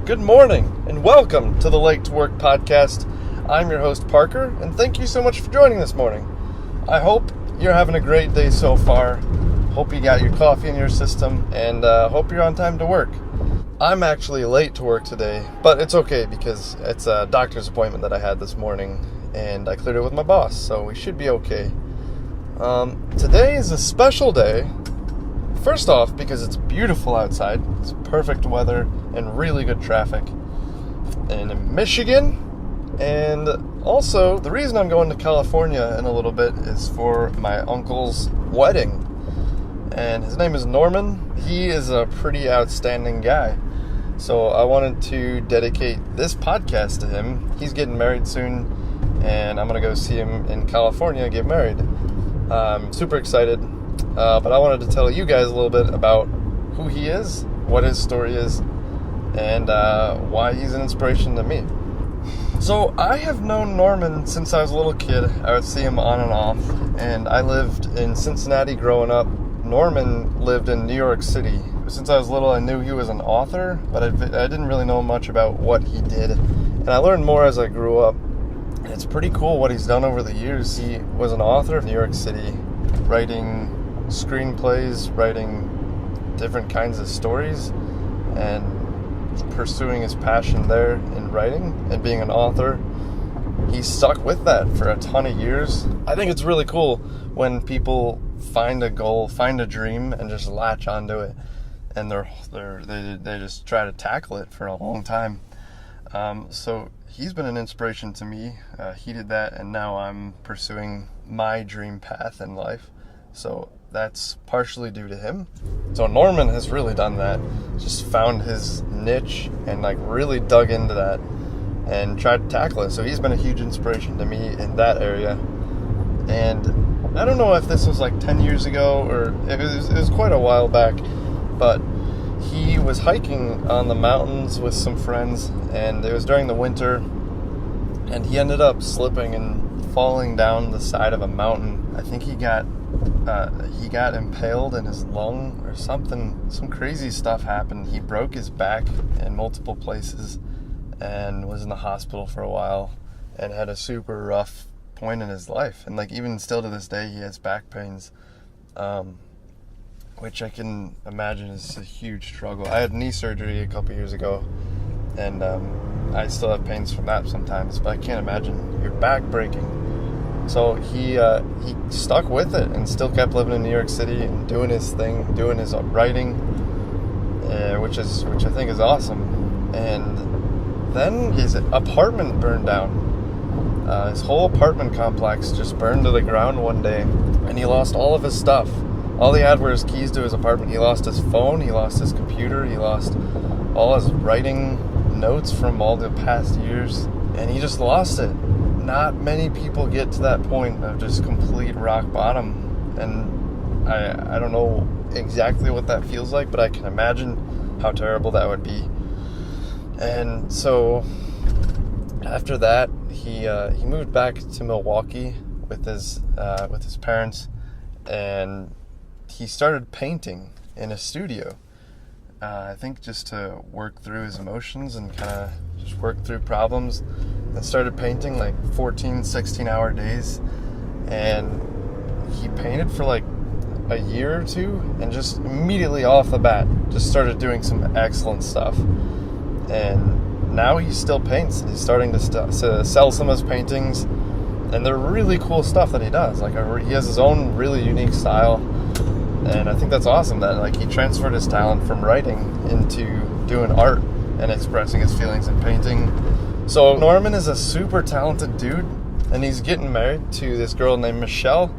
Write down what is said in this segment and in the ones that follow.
Good morning, and welcome to the Late to Work podcast. I'm your host, Parker, and thank you so much for joining this morning. I hope you're having a great day so far. Hope you got your coffee in your system, and hope you're on time to work. I'm actually late to work today, but it's okay because it's a doctor's appointment that I had this morning, and I cleared it with my boss, so we should be okay. Today is a special day. First off, because it's beautiful outside. It's perfect weather and really good traffic in Michigan. And also, the reason I'm going to California in a little bit is for my uncle's wedding. And his name is Norman. He is a pretty outstanding guy. So I wanted to dedicate this podcast to him. He's getting married soon, and I'm going to go see him in California get married. I'm super excited. But I wanted to tell you guys a little bit about who he is, what his story is, and why he's an inspiration to me. So I have known Norman since I was a little kid. I would see him on and off, and I lived in Cincinnati growing up. Norman lived in New York City. Since I was little, I knew he was an author, but I didn't really know much about what he did. And I learned more as I grew up. And it's pretty cool what he's done over the years. He was an author in New York City, writing screenplays, writing different kinds of stories, and pursuing his passion there in writing and being an author. He stuck with that for a ton of years. I think it's really cool when people find a goal, find a dream, and just latch onto it, and they just try to tackle it for a long time. So he's been an inspiration to me. He did that, and now I'm pursuing my dream path in life. So that's partially due to him. So Norman has really done that. Just found his niche and really dug into that and tried to tackle it. So he's been a huge inspiration to me in that area. And I don't know if this was 10 years ago or it was quite a while back, but he was hiking on the mountains with some friends, and it was during the winter, and he ended up slipping and falling down the side of a mountain. I think he got impaled in his lung or something. Some crazy stuff happened. He broke his back in multiple places and was in the hospital for a while and had a super rough point in his life. And even still to this day, he has back pains, which I can imagine is a huge struggle. I had knee surgery a couple years ago, and I still have pains from that sometimes, but I can't imagine your back breaking. So he stuck with it and still kept living in New York City and doing his thing, doing his writing, which I think is awesome. And then his apartment burned down. His whole apartment complex just burned to the ground one day, and he lost all of his stuff. All he had were his keys to his apartment. He lost his phone, he lost his computer, he lost all his writing notes from all the past years, and he just lost it. Not many people get to that point of just complete rock bottom, and I don't know exactly what that feels like, but I can imagine how terrible that would be. And so after that, he moved back to Milwaukee with his parents, and he started painting in a studio. I think just to work through his emotions and kind of just work through problems. And started painting 14, 16-hour days. And he painted for a year or two, and just immediately off the bat just started doing some excellent stuff. And now he still paints, and he's starting to sell some of his paintings. And they're really cool stuff that he does. He has his own really unique style. And I think that's awesome that he transferred his talent from writing into doing art and expressing his feelings in painting. So Norman is a super talented dude, and he's getting married to this girl named Michelle,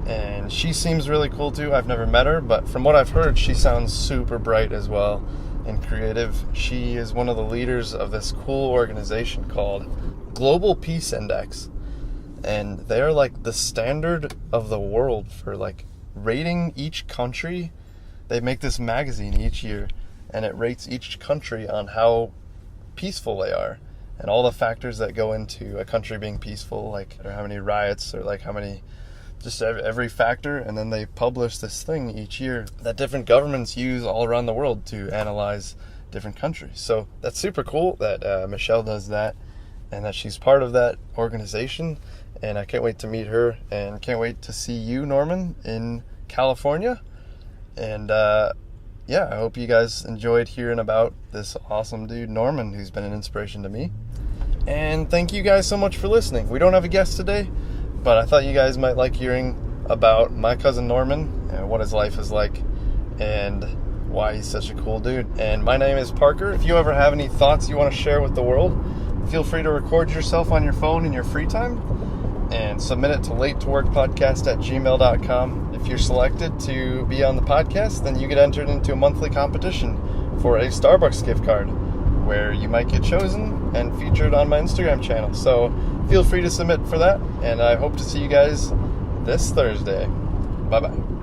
and she seems really cool too. I've never met her, but from what I've heard, she sounds super bright as well and creative. She is one of the leaders of this cool organization called Global Peace Index, and they're the standard of the world for rating each country. They make this magazine each year, and it rates each country on how peaceful they are and all the factors that go into a country being peaceful, or how many riots, or how many, just every factor. And then they publish this thing each year that different governments use all around the world to analyze different countries. So that's super cool that Michelle does that and that she's part of that organization. And I can't wait to meet her and can't wait to see you, Norman, in California. And I hope you guys enjoyed hearing about this awesome dude, Norman, who's been an inspiration to me. And thank you guys so much for listening. We don't have a guest today, but I thought you guys might like hearing about my cousin Norman and what his life is like and why he's such a cool dude. And my name is Parker. If you ever have any thoughts you want to share with the world, feel free to record yourself on your phone in your free time and submit it to latetoworkpodcast@gmail.com. If you're selected to be on the podcast, then you get entered into a monthly competition for a Starbucks gift card where you might get chosen and featured on my Instagram channel. So feel free to submit for that, and I hope to see you guys this Thursday. Bye-bye.